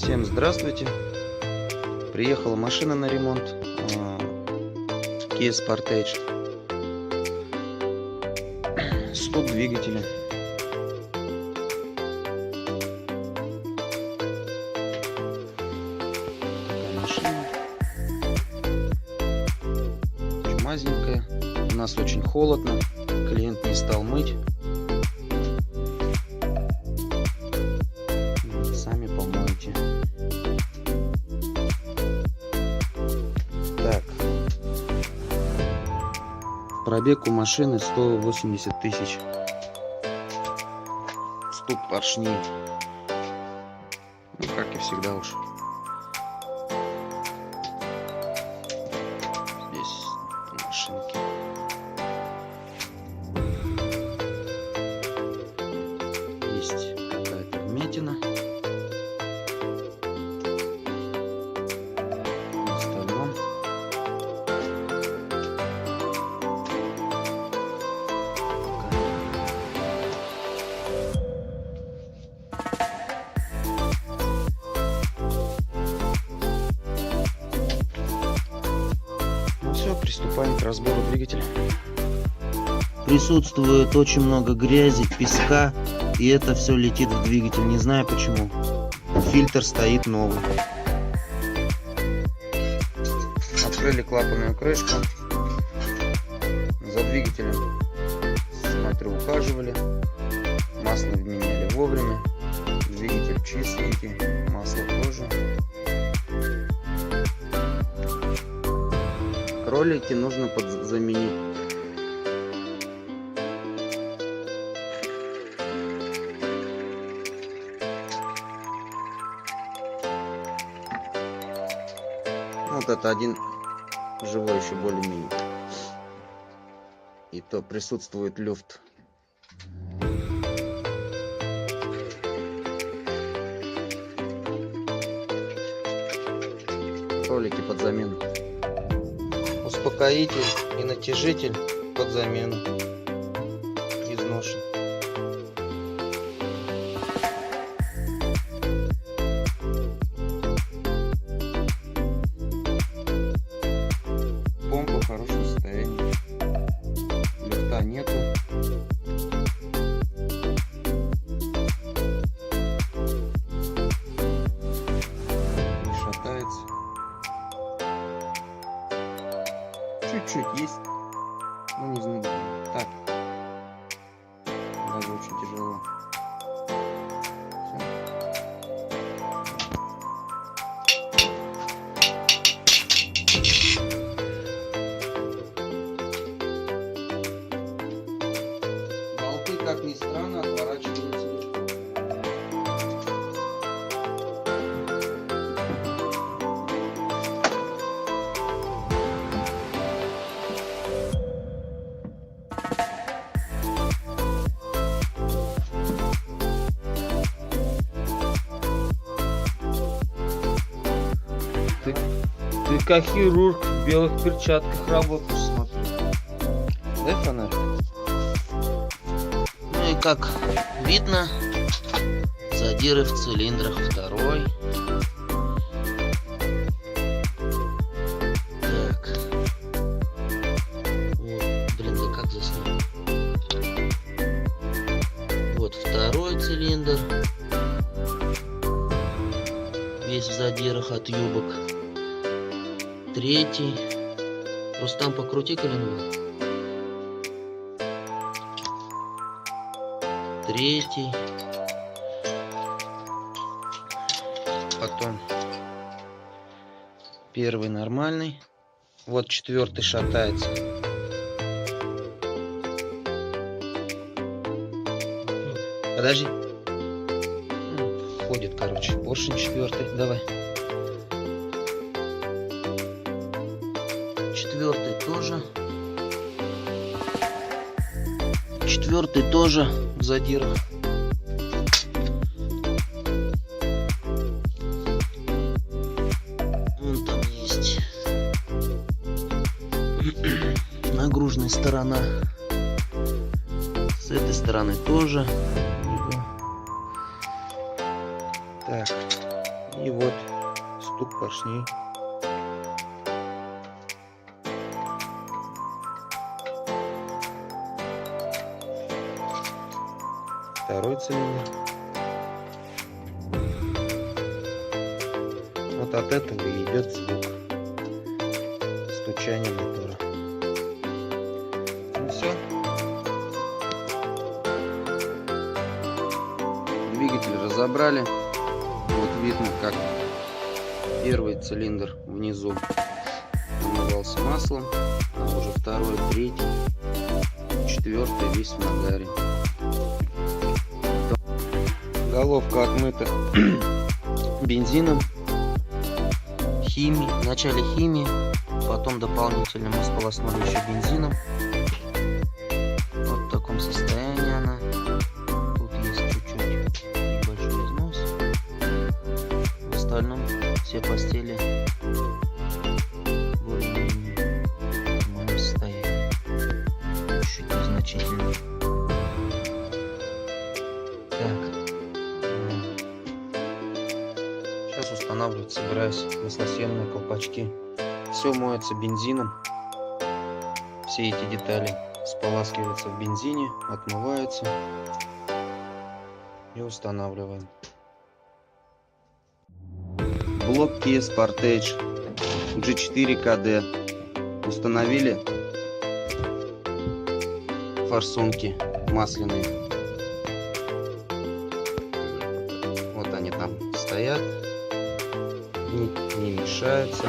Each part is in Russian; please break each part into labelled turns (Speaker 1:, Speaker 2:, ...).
Speaker 1: Всем здравствуйте! Приехала машина на ремонт Kia Sportage. Стук двигателя. Такая машина. Чумазенькая. У нас очень холодно. Клиент не стал мыть. Сами помойте. Так. Пробег у машины 180 тысяч. Стук поршней. Ну, как и всегда уж. Здесь машинки. Есть какая-то вмятина. Остальном. Ну все, приступаем к разбору двигателя.
Speaker 2: Присутствует очень много грязи, песка, и это все летит в двигатель. Не знаю почему. Фильтр стоит новый.
Speaker 1: Открыли клапанную крышку. За двигателем, смотрю, ухаживали. Масло меняли вовремя. Двигатель чистенький, масло тоже. Ролики нужно заменить. Вот это один живой еще более-менее. И то присутствует люфт. Ролики под замену. Успокоитель и натяжитель под замену. Изношен. Помпа в хорошем состоянии. Люфта нету. Не шатается. Чуть-чуть есть. Ну, не знаю. Так. Даже очень тяжело. Болты, как ни странно, отворачиваются.
Speaker 2: Ты как хирург в белых перчатках работаешь, смотрю.
Speaker 1: Дай фонарь.
Speaker 2: Ну и как видно, задиры в цилиндрах второй. Так. Вот, блин, да как заснуть? Вот второй цилиндр. Весь в задирах от юбок. Третий. Рустам, покрути коленвал. Третий.
Speaker 1: Потом первый нормальный. Вот четвертый шатается. Подожди. Ходит, короче, поршень четвертый. Давай.
Speaker 2: Четвертый тоже. Четвертый тоже в задирах. Вон там есть нагруженная сторона. С этой стороны тоже.
Speaker 1: Так.
Speaker 2: И вот стук поршней. Второй цилиндр. Вот от этого и идет звук стучания мотора. Ну все.
Speaker 1: Двигатель разобрали. Вот видно, как первый цилиндр внизу намывался маслом, а уже второй, третий, четвертый весь в нагаре. Головка отмыта бензином,
Speaker 2: Химии. Вначале химии, потом дополнительно мы сполоснули еще бензином. Вот в таком состоянии она. Тут есть чуть-чуть небольшой износ. В остальном все постели более-менее в моем состоянии. Чуть незначительно. Так. Сейчас устанавливать собираюсь маслосъемные колпачки. Все моется бензином. Все эти детали споласкиваются в бензине, отмываются и устанавливаем.
Speaker 1: блок Kia Sportage G4 KD. Установили форсунки масляные. Вот они там стоят, не мешаются.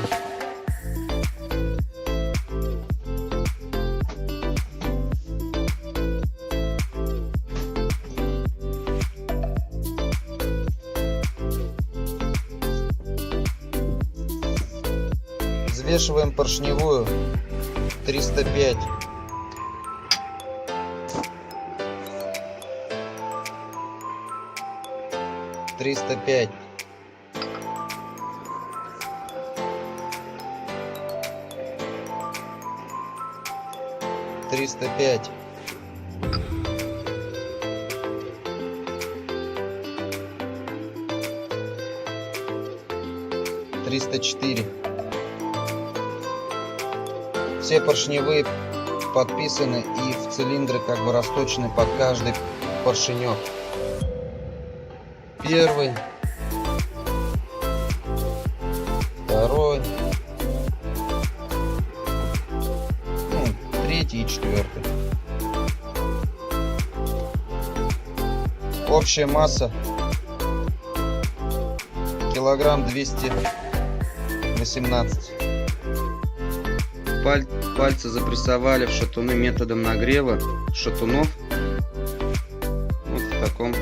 Speaker 2: Взвешиваем поршневую 305. Триста пять. Триста пять. 304. Все поршневые подписаны и в цилиндры как бы расточены под каждый поршенек. Первый, второй, третий и четвертый. Общая масса килограмм 218.
Speaker 1: Пальцы запрессовали в шатуны методом нагрева шатунов. Вот в таком.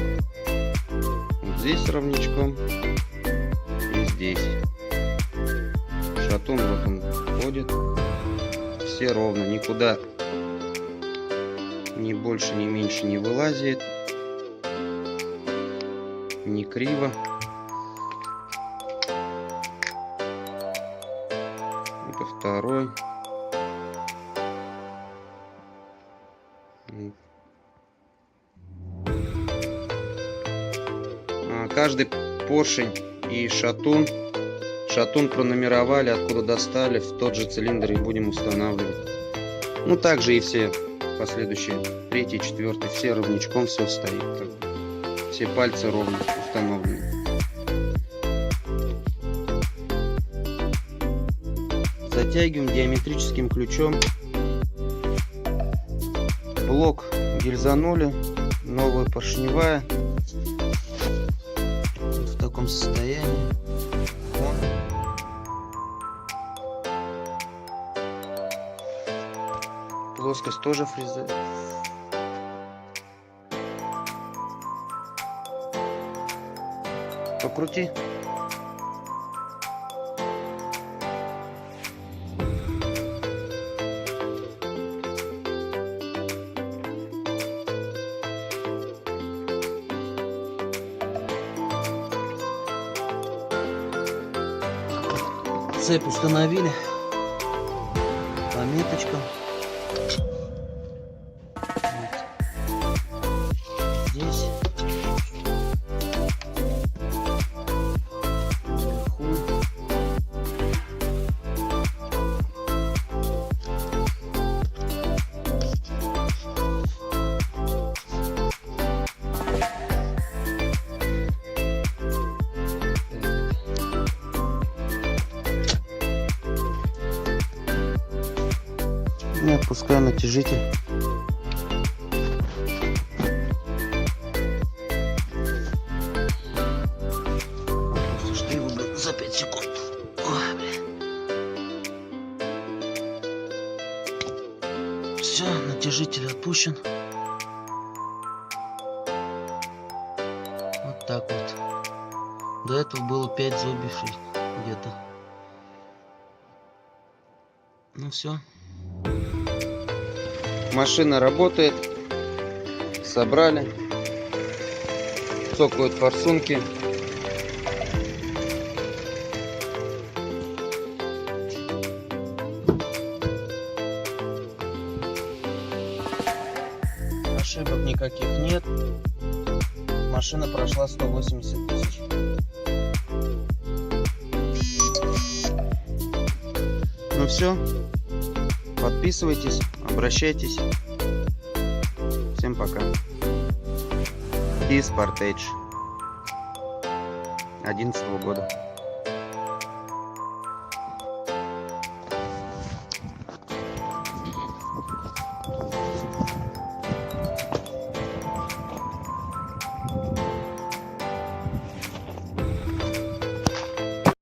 Speaker 1: Вот здесь ровнячком и здесь. Шатун вот он ходит. Все ровно, никуда ни больше, ни меньше не вылазит. Не криво. Это второй. Каждый поршень и шатун пронумеровали, откуда достали, в тот же цилиндр и будем устанавливать. Ну также и все последующие, третий, четвертый, все ровнячком, все стоит, как бы. Все пальцы ровно установлены. Затягиваем диаметрическим ключом. Блок гильзанули, новая поршневая. В таком состоянии. Плоскость тоже фреза. Покрути.
Speaker 2: Цепь установили по меточкам. Вот. Здесь.
Speaker 1: Не отпускаю натяжитель.
Speaker 2: Слушай, ты его, блин, за 5 секунд. Ой, блин. Все, натяжитель отпущен. Вот так вот. До этого было 5 зубьев где-то. Ну все.
Speaker 1: Машина работает. Собрали. Цокают форсунки. Ошибок никаких нет. Машина прошла 180 тысяч. Ну все. Подписывайтесь, обращайтесь. Всем пока. И Sportage 2011 года.